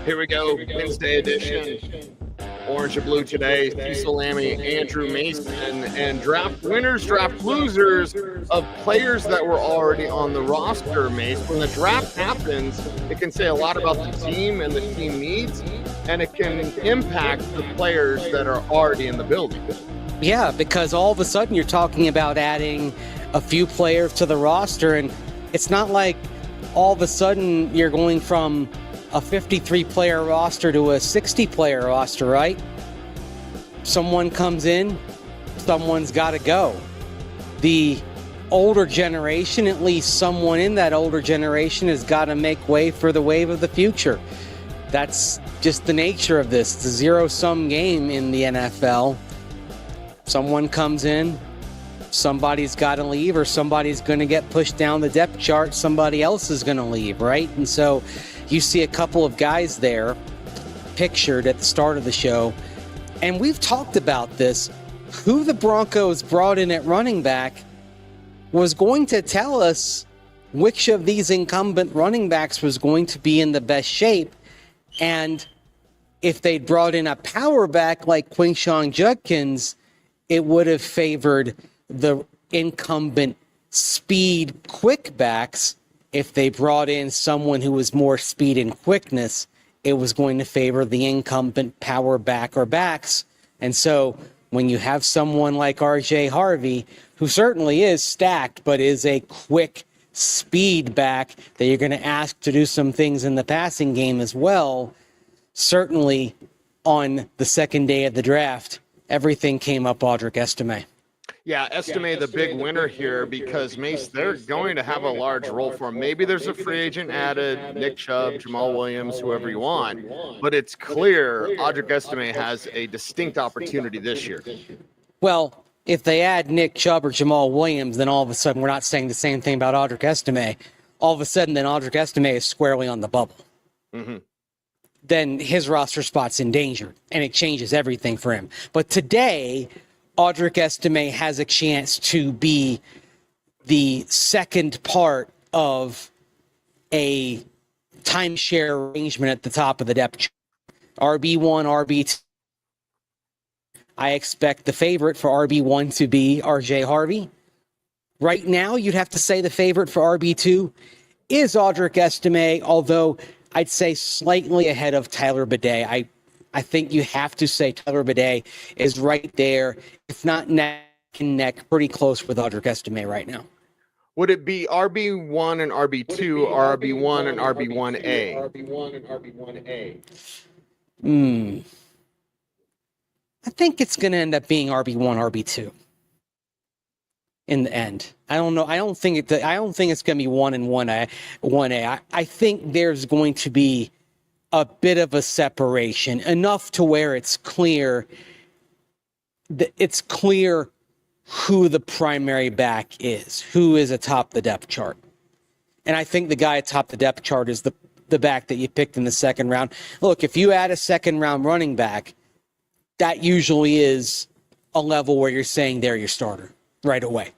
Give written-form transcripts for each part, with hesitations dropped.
Here we go, Wednesday edition. Orange and blue today. Cecil, Lammey, Andrew Mason, and draft winners, draft losers of players that were already on the roster, Mace. When the draft happens, it can say a lot about the team and the team needs, and it can impact the players that are already in the building. Yeah, because all of a sudden you're talking about adding a few players to the roster, and it's not like all of a sudden you're going from a 53-player roster to a 60-player roster, right? Someone comes in, someone's got to go. The older generation, at least someone in that older generation, has got to make way for the wave of the future. That's just the nature of this. It's a zero-sum game in the NFL. Someone comes in, somebody's got to leave, or somebody's going to get pushed down the depth chart, somebody else is going to leave, right? And so you see a couple of guys there pictured at the start of the show, and we've talked about this. Who the Broncos brought in at running back was going to tell us which of these incumbent running backs was going to be in the best shape. And if they'd brought in a power back like Quinshon Judkins, it would have favored the incumbent speed quick backs. If they brought in someone who was more speed and quickness, it was going to favor the incumbent power back or backs. And so when you have someone like RJ Harvey, who certainly is stacked, but is a quick speed back that you're going to ask to do some things in the passing game as well, certainly on the second day of the draft, everything came up Audric Estime. Yeah, Estimé the big winner here because, Mace, they're going to have a large role for him. Maybe there's a free agent added, Nick Chubb, Jamal Williams, whoever you want, but it's clear Audric Estimé has a distinct opportunity this year. Well, if they add Nick Chubb or Jamal Williams, then all of a sudden we're not saying the same thing about Audric Estimé. All of a sudden, then Audric Estimé is squarely on the bubble. Mm-hmm. Then his roster spot's endangered, and it changes everything for him. But today, Audric Estimé has a chance to be the second part of a timeshare arrangement at the top of the depth chart. RB1, RB2. I expect the favorite for RB1 to be RJ Harvey. Right now, you'd have to say the favorite for RB2 is Audric Estimé, although I'd say slightly ahead of Tyler Bidet. I think you have to say Tyler Bidet is right there, if not neck and neck, pretty close with Audric Estimé right now. Would it be RB1 and RB2 or RB1 and RB1A? I think it's going to end up being RB1, RB2 in the end. I don't know. I don't think it's going to be 1 and 1A. I think there's going to be a bit of a separation, enough to where it's clear who the primary back is, who is atop the depth chart. And I think the guy atop the depth chart is the back that you picked in the second round. Look, if you add a second round running back, that usually is a level where you're saying they're your starter right away.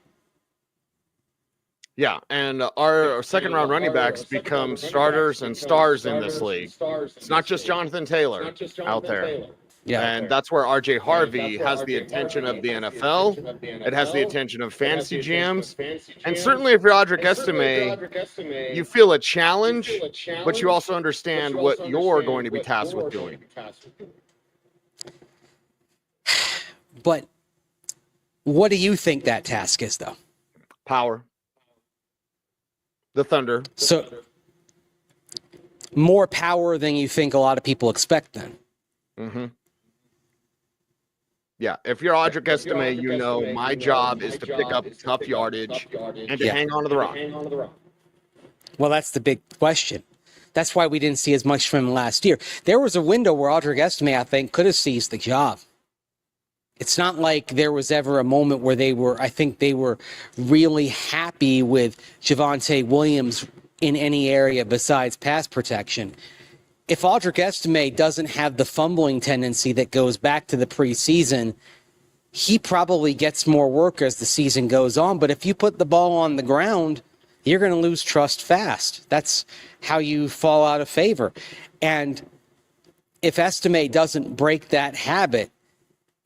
Yeah, and our second-round running backs become starters and stars in this league. It's not just Jonathan Taylor out there. Yeah, and that's where RJ Harvey has the attention of the NFL. It has the attention of fantasy GMs. And certainly if you're Audric Estimé, you feel a challenge, but you also understand what you're going to be tasked with doing. But what do you think that task is, though? Power. The Thunder. So more power than you think a lot of people expect then. Mm-hmm. Yeah, if you're Audric Estimé, you know my job is to pick up tough yardage and to hang on to the rock. Well, that's the big question. That's why we didn't see as much from him last year. There was a window where Audric Estimé, I think, could have seized the job. It's not like there was ever a moment where they were really happy with Javonte Williams in any area besides pass protection. If Audric Estimé doesn't have the fumbling tendency that goes back to the preseason, he probably gets more work as the season goes on. But if you put the ball on the ground, you're going to lose trust fast. That's how you fall out of favor. And if Estime doesn't break that habit,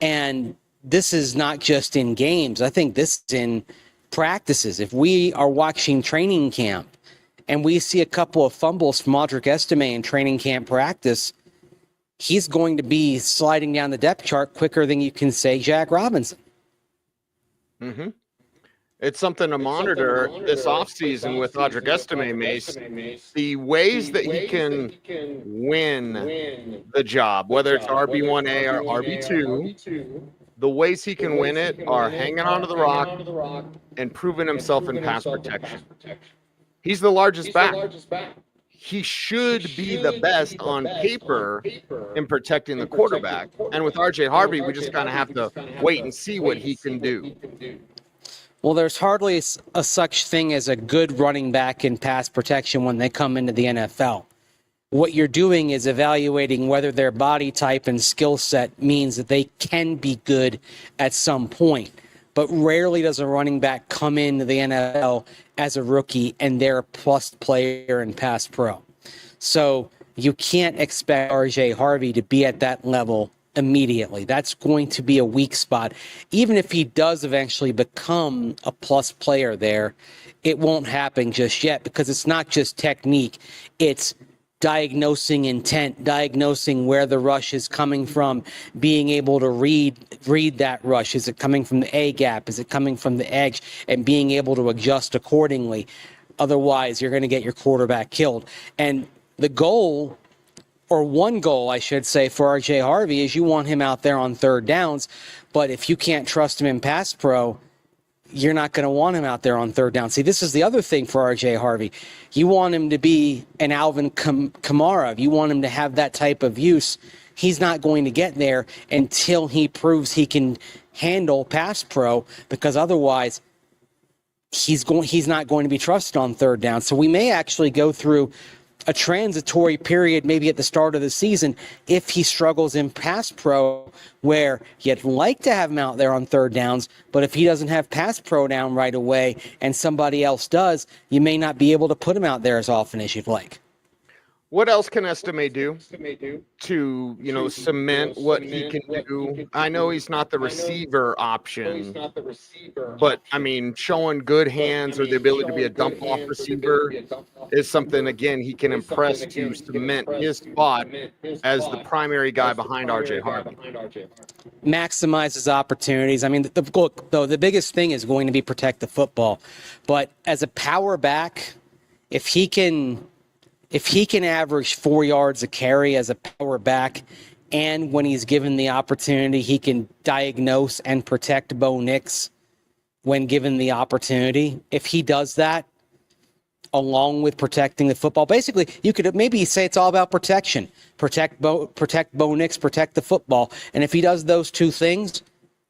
and this is not just in games, I think this is in practices. If we are watching training camp and we see a couple of fumbles from Audric Estime in training camp practice, he's going to be sliding down the depth chart quicker than you can say Jack Robinson. Mm-hmm. It's something to monitor this offseason with Audric Estimé, Mace. The ways that he can win the job, whether it's RB1A or RB2, the ways he can win it are hanging onto the rock and proving himself in pass protection. He's the largest back. He should be the best on paper in protecting the quarterback. And with RJ Harvey, we just kind of have to wait and see what he can do. Well, there's hardly a such thing as a good running back in pass protection when they come into the NFL. What you're doing is evaluating whether their body type and skill set means that they can be good at some point. But rarely does a running back come into the NFL as a rookie and they're a plus player in pass pro. So you can't expect RJ Harvey to be at that level immediately. That's going to be a weak spot. Even if he does eventually become a plus player there, it won't happen just yet because it's not just technique. It's diagnosing intent, diagnosing where the rush is coming from, being able to read that rush. Is it coming from the A gap? Is it coming from the edge? And being able to adjust accordingly. Otherwise, you're going to get your quarterback killed. And the goal, or one goal, I should say, for RJ Harvey is you want him out there on third downs. But if you can't trust him in pass pro, you're not going to want him out there on third down. See, this is the other thing for RJ Harvey. You want him to be an Alvin Kamara. You want him to have that type of use. He's not going to get there until he proves he can handle pass pro, because otherwise he's not going to be trusted on third down. So we may actually go through a transitory period maybe at the start of the season if he struggles in pass pro, where you'd like to have him out there on third downs, but if he doesn't have pass pro down right away and somebody else does, you may not be able to put him out there as often as you'd like. What else can Estimé do to, cement what he can do? I know he's not the receiver option, but, showing good hands or the ability to be a dump-off receiver is something, again, he can impress to cement his spot as the primary guy behind RJ Harvey. Maximizes opportunities. The biggest thing is going to be protect the football. But as a power back, if he can average 4 yards a carry as a power back, and when he's given the opportunity, he can diagnose and protect Bo Nix when given the opportunity. If he does that, along with protecting the football, basically, you could maybe say it's all about protection. Protect Bo Nix, protect the football. And if he does those two things,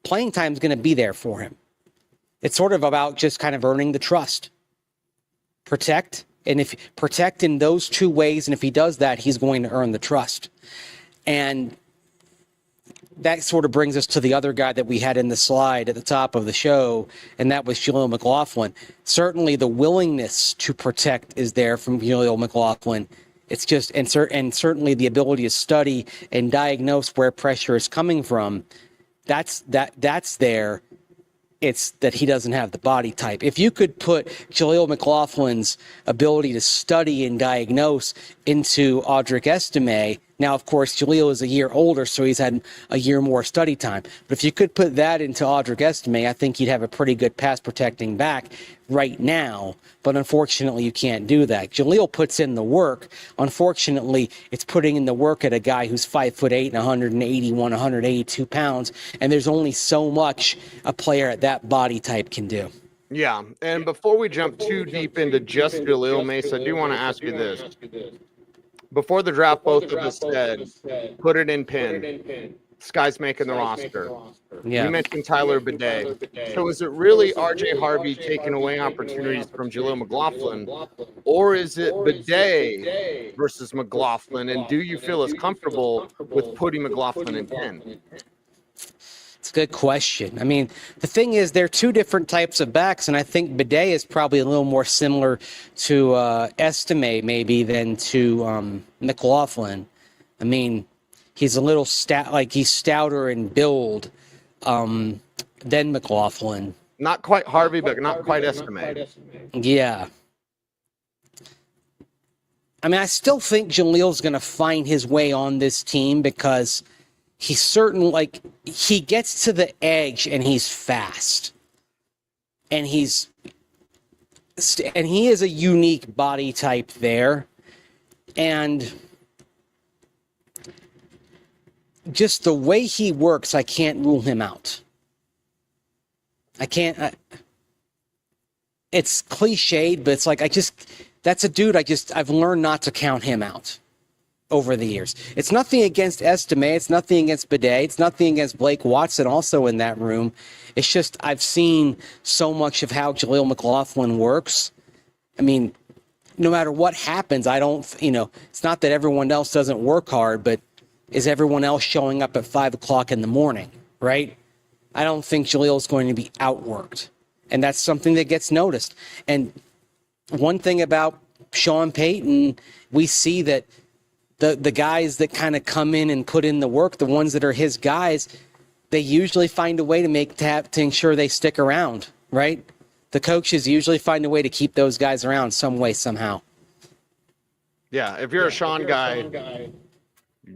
playing time is going to be there for him. It's sort of about just kind of earning the trust. Protect. And if protect in those two ways, and if he does that, he's going to earn the trust. And that sort of brings us to the other guy that we had in the slide at the top of the show, and that was Jaleel McLaughlin. Certainly the willingness to protect is there from Jaleel McLaughlin. It's just, and certainly the ability to study and diagnose where pressure is coming from, that's there. It's that he doesn't have the body type. If you could put Jaleel McLaughlin's ability to study and diagnose into Audric Estimé, now, of course, Jaleel is a year older, so he's had a year more study time. But if you could put that into Audric Estimé, I think you'd have a pretty good pass-protecting back right now. But unfortunately, you can't do that. Jaleel puts in the work. Unfortunately, it's putting in the work at a guy who's 5'8" and 181, 182 pounds, and there's only so much a player at that body type can do. Yeah, and before we jump too deep into just Jaleel, Mace, I do want to ask you this. Before the draft, both of us said, put it in pen. This guy's making the roster. Yeah. You mentioned Tyler Bidet. So is it really RJ Harvey taking away opportunities from Jaleel McLaughlin, or is it Bidet versus McLaughlin? And do you feel as comfortable with putting McLaughlin in 10? It's a good question. The thing is, they're two different types of backs, and I think Bidet is probably a little more similar to Estimé maybe than to McLaughlin. he's a little he's stouter in build than McLaughlin. Not quite Harvey, but not quite Estimé. Yeah. I mean, I still think Jaleel's going to find his way on this team because he's he gets to the edge and he's fast. And he is a unique body type there. And just the way he works, I can't rule him out. I can't. It's cliched, but it's like that's a dude I've learned not to count him out over the years. It's nothing against Estime. It's nothing against Bidet. It's nothing against Blake Watson also in that room. It's just I've seen so much of how Jaleel McLaughlin works. I mean, no matter what happens, it's not that everyone else doesn't work hard, but is everyone else showing up at 5 o'clock in the morning, right? I don't think Jaleel's going to be outworked. And that's something that gets noticed. And one thing about Sean Payton, we see that the guys that kind of come in and put in the work, the ones that are his guys, they usually find a way to ensure they stick around, right? The coaches usually find a way to keep those guys around some way, somehow. Yeah, if you're a Sean guy,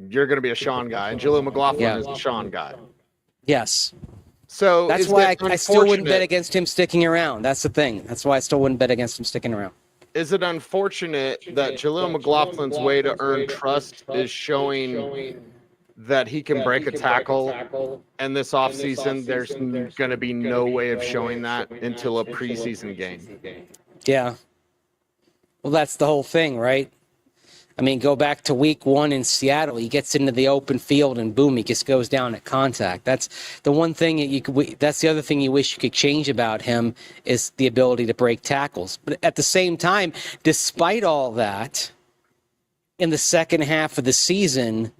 you're going to be a Sean guy. And Jaleel McLaughlin is a Sean guy. Yes. So that's why I still wouldn't bet against him sticking around. That's the thing. That's why I still wouldn't bet against him sticking around. Is it unfortunate that Jaleel McLaughlin's way to earn trust is showing that he can break a tackle, and this offseason there's going to be no way of showing that until a preseason game? Yeah. Well, that's the whole thing, right? I mean, go back to week 1 in Seattle. He gets into the open field and boom, he just goes down at contact. That's the one thing that's the other thing you wish you could change about him is the ability to break tackles. But at the same time, despite all that, in the second half of the season,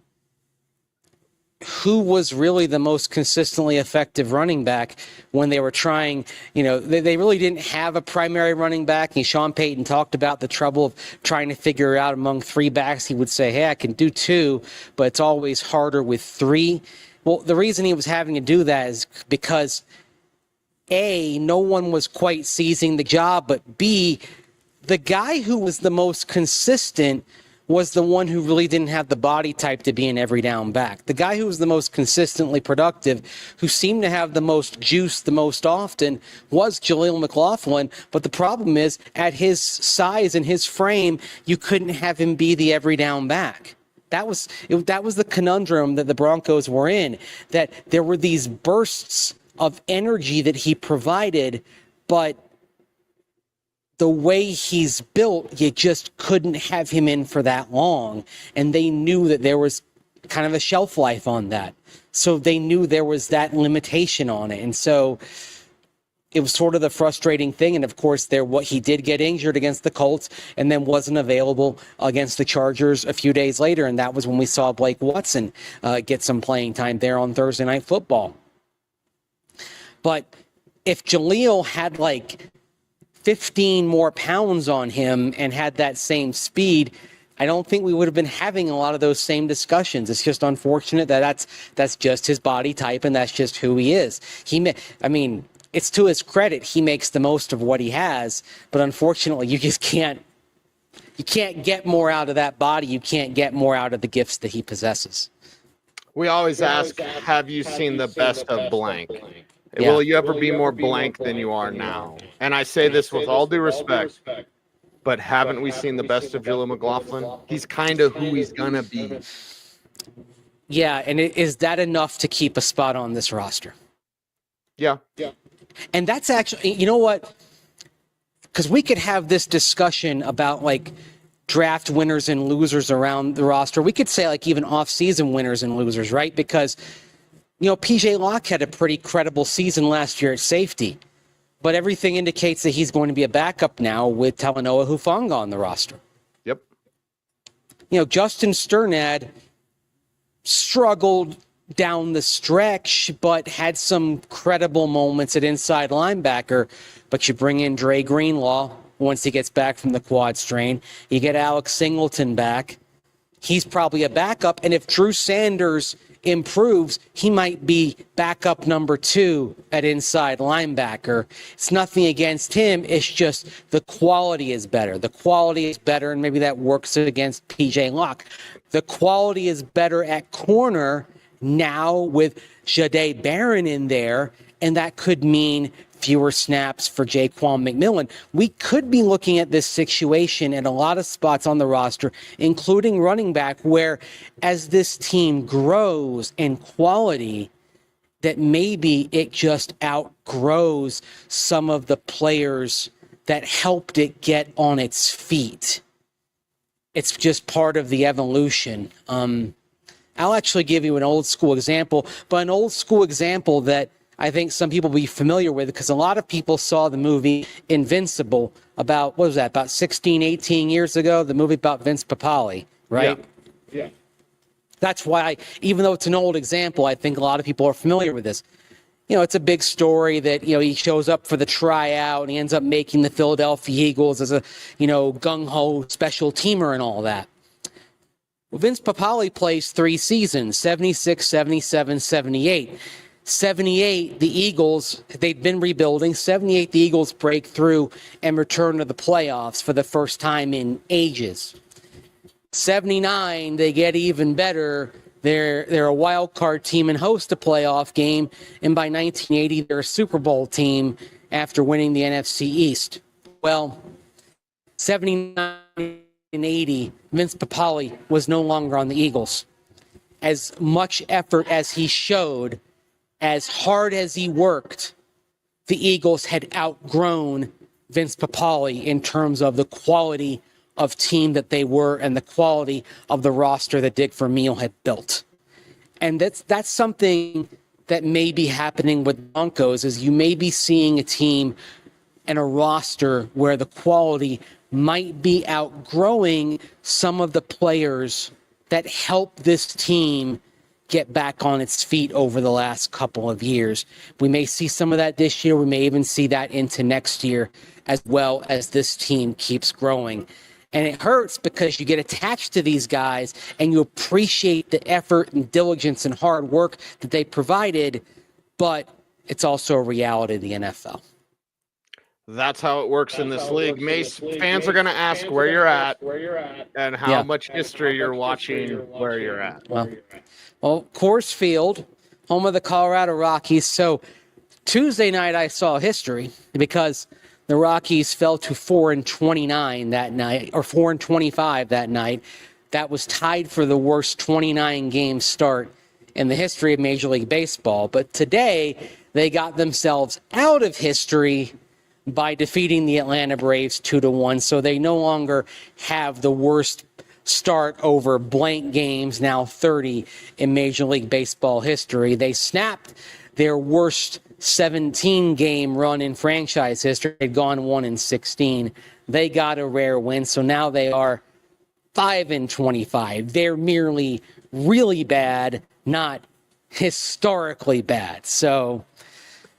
who was really the most consistently effective running back when they were trying, they really didn't have a primary running back. And Sean Payton talked about the trouble of trying to figure it out among 3 backs. He would say, hey, I can do 2, but it's always harder with 3. Well, the reason he was having to do that is because A, no one was quite seizing the job, but B, the guy who was the most consistent was the one who really didn't have the body type to be an every down back. The guy who was the most consistently productive, who seemed to have the most juice the most often, was Jaleel McLaughlin. But the problem is, at his size and his frame, you couldn't have him be the every down back. That was the conundrum that the Broncos were in, that there were these bursts of energy that he provided, but the way he's built, you just couldn't have him in for that long. And they knew that there was kind of a shelf life on that. So they knew there was that limitation on it. And so it was sort of the frustrating thing. And of course, he did get injured against the Colts and then wasn't available against the Chargers a few days later. And that was when we saw Blake Watson get some playing time there on Thursday Night Football. But if Jaleel had 15 more pounds on him and had that same speed, I don't think we would have been having a lot of those same discussions. It's just unfortunate that that's just his body type and that's just who he is. It's to his credit, he makes the most of what he has, but unfortunately you just can't get more out of that body. You can't get more out of the gifts that he possesses. We always ask, have you seen the best of blank? Yeah. Will you ever be more blank than you are now? And I say this with all due respect, but haven't we seen the best of Jaleel McLaughlin? He's kind of who he's going to be. Yeah, and is that enough to keep a spot on this roster? Yeah. And that's actually, you know what? Because we could have this discussion about draft winners and losers around the roster. We could say even off-season winners and losers, right? Because PJ Locke had a pretty credible season last year at safety, but everything indicates that he's going to be a backup now with Talanoa Hufanga on the roster. Yep. Justin Sternad struggled down the stretch, but had some credible moments at inside linebacker. But you bring in Dre Greenlaw once he gets back from the quad strain. You get Alex Singleton back. he's probably a backup. And if Drew Sanders improves, he might be backup number 2 at inside linebacker. It's nothing against him. It's just the quality is better. The quality is better, and maybe that works against P.J. Locke. The quality is better at corner now with Jahdae Barron in there, and that could mean fewer snaps for Jaquan McMillan. We could be looking at this situation in a lot of spots on the roster, including running back, where as this team grows in quality, that maybe it just outgrows some of the players that helped it get on its feet. It's just part of the evolution. I'll actually give you an old school example, but an old school example that I think some people will be familiar with, because a lot of people saw the movie Invincible about, what was that, about 16, 18 years ago, the movie about Vince Papale, right? Yeah. That's why, even though it's an old example, I think a lot of people are familiar with this. It's a big story that, he shows up for the tryout and he ends up making the Philadelphia Eagles as a, gung-ho special teamer and all that. Well, Vince Papale plays 3 seasons, 76, 77, 78. 78, the Eagles, they've been rebuilding. 78, the Eagles break through and return to the playoffs for the first time in ages. 79, they get even better. They're a wild card team and host a playoff game. And by 1980, they're a Super Bowl team after winning the NFC East. Well, 79 and 80, Vince Papale was no longer on the Eagles. As much effort as he showed, as hard as he worked, the Eagles had outgrown Vince Papale in terms of the quality of team that they were and the quality of the roster that Dick Vermeil had built. And that's something that may be happening with Broncos, is you may be seeing a team and a roster where the quality might be outgrowing some of the players that help this team get back on its feet over the last couple of years. We may see some of that this year. We may even see that into next year, as well as this team keeps growing. And it hurts because you get attached to these guys and you appreciate the effort and diligence and hard work that they provided, but it's also a reality of the NFL. That's how it works in this league. Mace, fans are going to ask where you're at and how much history you're watching where you're at. Well, Coors Field, home of the Colorado Rockies. So Tuesday night I saw history because the Rockies fell to 4-29 that night, or 4-25 that night. That was tied for the worst 29-game start in the history of Major League Baseball. But today they got themselves out of history by defeating the Atlanta Braves 2-1. So they no longer have the worst start over blank games, now 30 in Major League Baseball history. They snapped their worst 17-game run in franchise history. They'd gone 1-16. They got a rare win, so now they are 5-25. They're merely really bad, not historically bad. So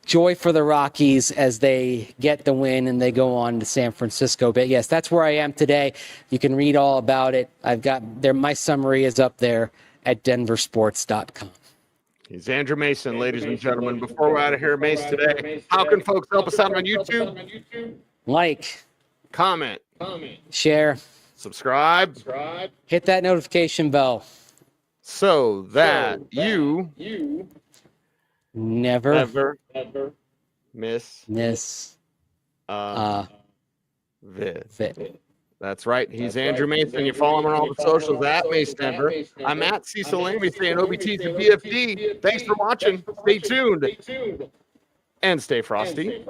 joy for the Rockies as they get the win and they go on to San Francisco. But yes, that's where I am today. You can read all about it. I've got there. My summary is up there at denversports.com. He's Andrew Mason, ladies and gentlemen. Before we're out of here, Mace, today, how can folks help us out on YouTube? Like, comment, share, subscribe, hit that notification bell so that you never miss vid. That's right. He's Andrew Mason. You follow him on all the socials at Mace Denver. I'm at Cecil Lammey saying OBT to BFD. Thanks for watching. Stay tuned and stay frosty.